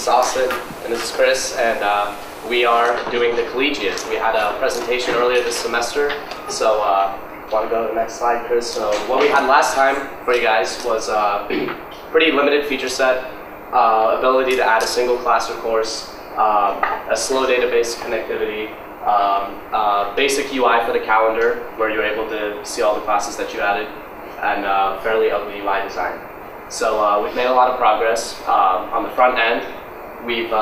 is Austin, and this is Chris, and we are doing the collegiate. We had a presentation earlier this semester, so want to go to the next slide, Chris? So what we had last time for you guys was pretty limited feature set, ability to add a single class or course, a slow database connectivity, basic UI for the calendar, where you're able to see all the classes that you added, and fairly ugly UI design. So we've made a lot of progress. On the front end, we've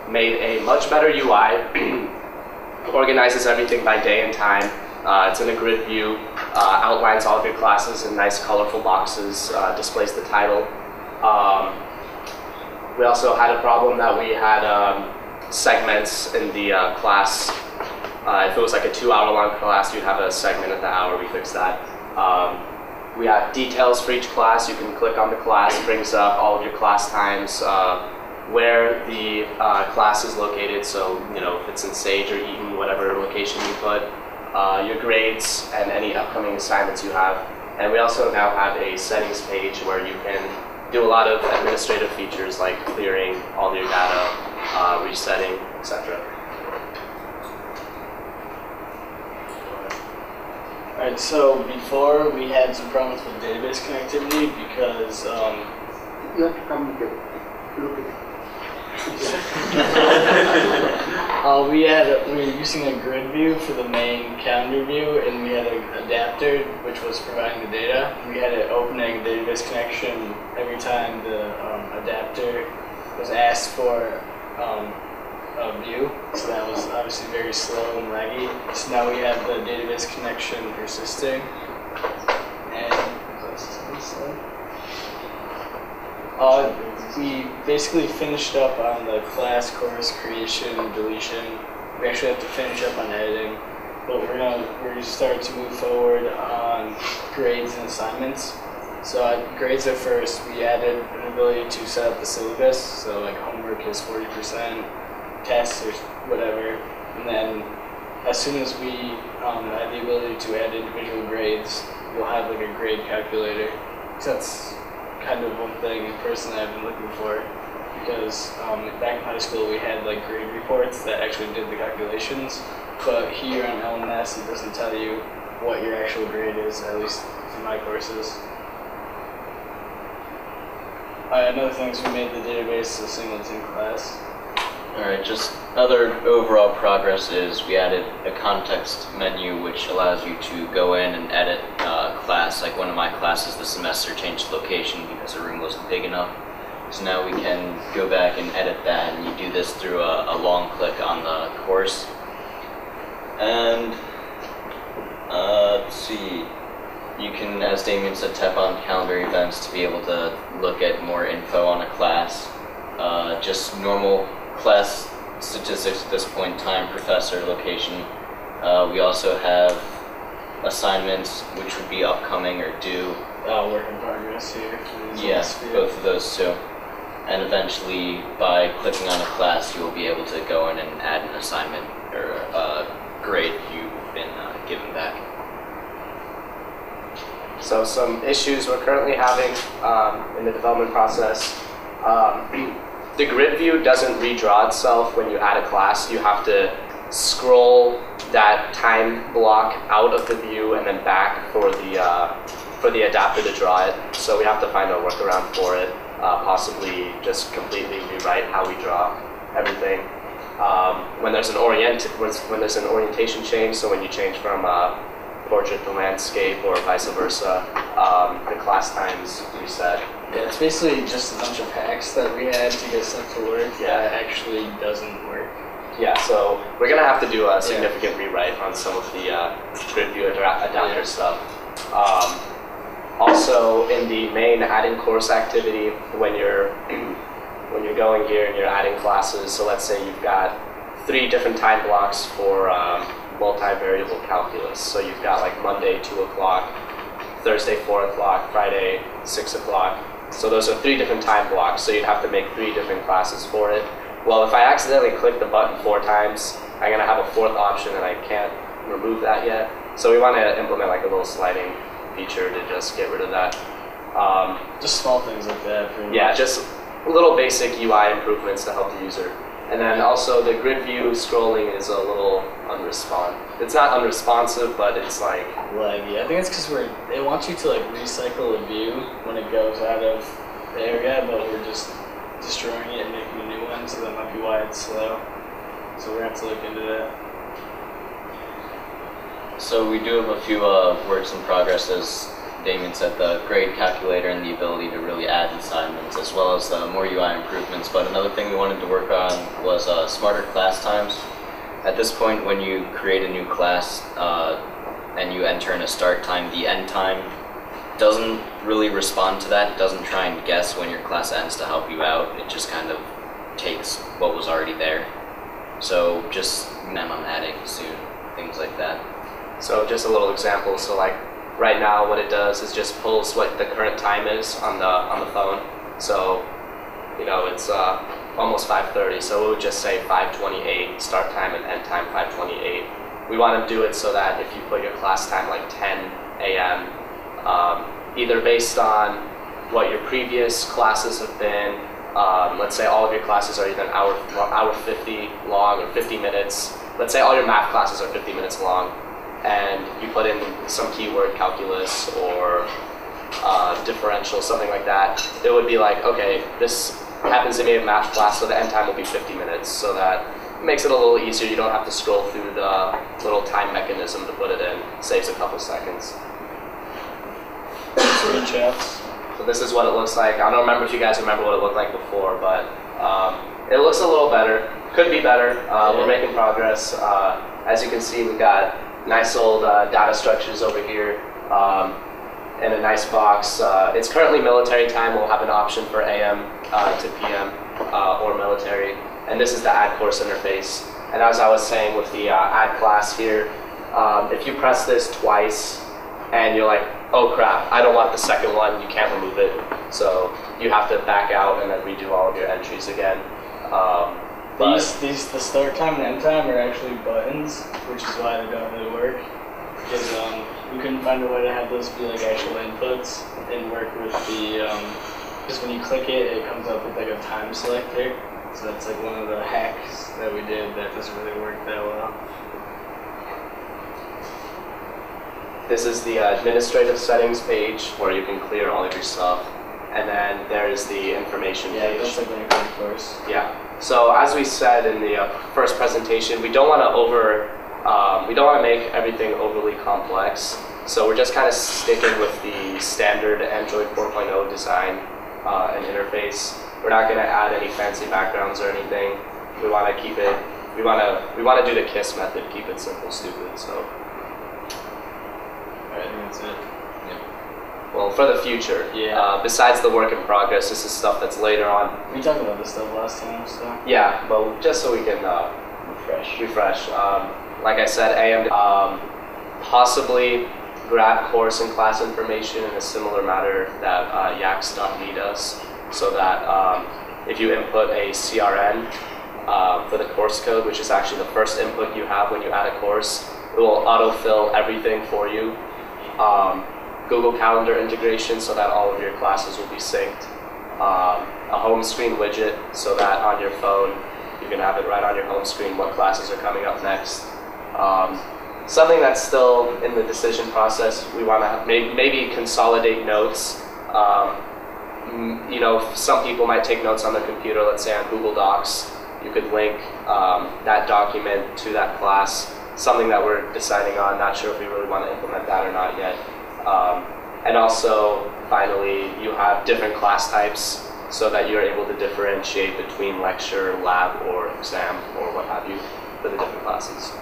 made a much better UI, organizes everything by day and time. It's in a grid view, outlines all of your classes in nice colorful boxes, displays the title. We also had a problem that we had segments in the class. If it was like a 2-hour-long class, you'd have a segment at the hour. We fixed that. We have details for each class. You can click on the class, brings up all of your class times, where the class is located, so if it's in Sage or Eaton, whatever location you put, your grades and any upcoming assignments you have. And we also now have a settings page where you can do a lot of administrative features like clearing all your data, resetting, etc. Alright, so before we had some problems with database connectivity because you have to come here. Look at it. we were using a grid view for the main calendar view, and we had an adapter which was providing the data. We had it opening database connection every time the adapter was asked for a view, so that was obviously very slow and laggy. So now we have the database connection persisting, and we basically finished up on the class, course creation, deletion. We actually have to finish up on editing, but we're gonna start to move forward on grades and assignments. So grades are first. We added an ability to set up the syllabus, so like homework is 40%, tests or whatever, and then as soon as we have the ability to add individual grades, we'll have like a grade calculator. So that's kind of one thing personally I've been looking for, because back in high school we had like grade reports that actually did the calculations, but here on LMS it doesn't tell you what your actual grade is, at least for my courses. Another thing is we made the database a singleton class. Alright, just other overall progress is we added a context menu which allows you to go in and edit class. Like one of my classes this semester changed location because the room wasn't big enough. So now we can go back and edit that, and you do this through a long click on the course. And let's see, you can, as Damien said, tap on calendar events to be able to look at more info on a class. Just normal class statistics at this point, time, professor, location. We also have assignments which would be upcoming or due. Work in progress here. Yes, both of those too. And eventually, by clicking on a class, you will be able to go in and add an assignment or a grade you've been given back. So some issues we're currently having in the development process. The grid view doesn't redraw itself when you add a class. You have to scroll that time block out of the view and then back for the adapter to draw it. So we have to find a workaround for it, possibly just completely rewrite how we draw everything. When there's an orientation change, so when you change from portrait to landscape or vice versa, the class times reset. Yeah, it's basically just a bunch of hacks that we had to get stuff to work that actually doesn't work. Yeah, so we're going to have to do a significant rewrite on some of the grid view adapter stuff. Also, in the main adding course activity, when you're going here and you're adding classes, so let's say you've got 3 different time blocks for multivariable calculus. So you've got like Monday 2 o'clock, Thursday 4 o'clock, Friday 6 o'clock. So those are 3 different time blocks, so you'd have to make 3 different classes for it. Well, if I accidentally click the button 4 times, I'm going to have a 4th option and I can't remove that yet. So we want to implement like a little sliding feature to just get rid of that. Just small things like that. Yeah, just little basic UI improvements to help the user. And then also the grid view scrolling is a little It's not unresponsive, but it's like laggy. I think it's because it wants you to like recycle a view when it goes out of the area, but we're just destroying it and making a new one, so that might be why it's slow. So we're gonna have to look into that. So we do have a few works in progress, as Damien said, the grade calculator and the ability to really add assignments, as well as more UI improvements. But another thing we wanted to work on was smarter class times. At this point, when you create a new class and you enter in a start time, the end time doesn't really respond to that. It doesn't try and guess when your class ends to help you out. It just kind of takes what was already there. So just mem on adding soon, things like that. So just a little example. So like right now, what it does is just pulls what the current time is on the phone. So you know it's almost 5:30. So it would just say 5:28 start time and end time 5:28. We want to do it so that if you put your class time like 10 a.m. Either based on what your previous classes have been. Let's say all of your classes are either an hour 50 long or 50 minutes. Let's say all your math classes are 50 minutes long, and you put in some keyword, calculus or differential, something like that. It would be like, okay, this happens to be a math class, so the end time will be 50 minutes, so that it makes it a little easier. You don't have to scroll through the little time mechanism to put it in. It saves a couple seconds. Screenshots. So this is what it looks like. I don't remember if you guys remember what it looked like before, but it looks a little better. Could be better. We're making progress. As you can see, we've got nice old data structures over here in a nice box. It's currently military time. We'll have an option for AM to PM or military. And this is the add course interface. And as I was saying with the add class here, if you press this twice and you're like, oh crap, I don't want the second one, you can't remove it. So you have to back out and then redo all of your entries again. These the start time and end time are actually buttons, which is why they don't really work. Because we couldn't find a way to have those be like actual inputs and work with the, because when you click it, it comes up with like a time selector. So that's like one of the hacks that we did that doesn't really work that well. This is the administrative settings page where you can clear all of your stuff. And then there is the information page. Yeah, it looks like an exam course. Yeah. So as we said in the first presentation, we don't want to make everything overly complex. So we're just kind of sticking with the standard Android 4.0 design and interface. We're not going to add any fancy backgrounds or anything. We want to keep it. We want to do the KISS method, keep it simple, stupid. So. I think that's it. Well, for the future. Yeah. Besides the work in progress, this is stuff that's later on. We talked about this stuff last time, so. Yeah, but just so we can refresh. Like I said, AM possibly grab course and class information in a similar manner that Yaks.me does, so that if you input a CRN for the course code, which is actually the first input you have when you add a course, it will autofill everything for you. Google Calendar integration so that all of your classes will be synced. A home screen widget so that on your phone you can have it right on your home screen what classes are coming up next. Something that's still in the decision process, we want to maybe consolidate notes. You know, some people might take notes on their computer, let's say on Google Docs. You could link that document to that class. Something that we're deciding on, not sure if we really want to implement that or not yet. And also, finally, you have different class types so that you're able to differentiate between lecture, lab, or exam, or what have you, for the different classes.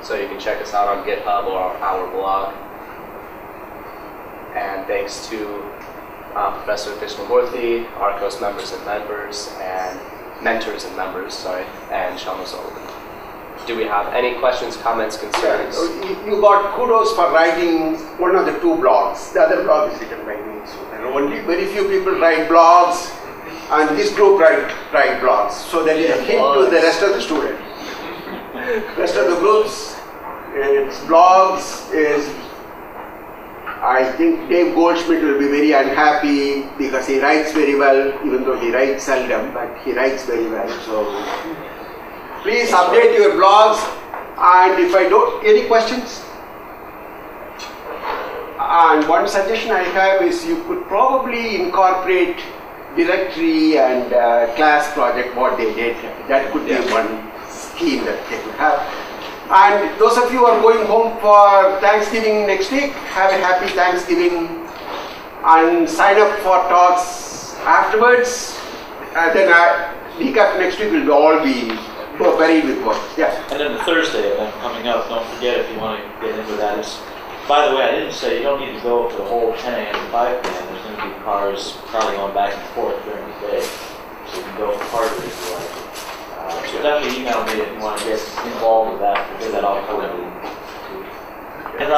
So you can check us out on GitHub or our blog. And thanks to Professor Krishnamurthy, ARCOS members and mentors and members, and Shama Sullivan. Do we have any questions, comments, concerns? Yeah, you got kudos for writing one of the two blogs. The other blog is written by me. So there are only very few people write blogs, and this group write blogs. So there is a hint to the rest of the students. Rest of the groups, its blogs is I think Dave Goldschmidt will be very unhappy because he writes very well, even though he writes seldom, but he writes very well. So please update your blogs. And if I don't, any questions? And one suggestion I have is you could probably incorporate directory and class project, what they did. That could be one scheme that they could have. And those of you who are going home for Thanksgiving next week, have a happy Thanksgiving and sign up for talks afterwards. Then week after next week will all be buried with work. Yeah. And then the Thursday event coming up, don't forget if you want to get into that. By the way, I didn't say you don't need to go for the whole 10 a.m. to 5 p.m. There's going to be cars probably going back and forth during the day. So you can go for part of it if you like. So definitely email me if you want to get involved with that, because that all covered. And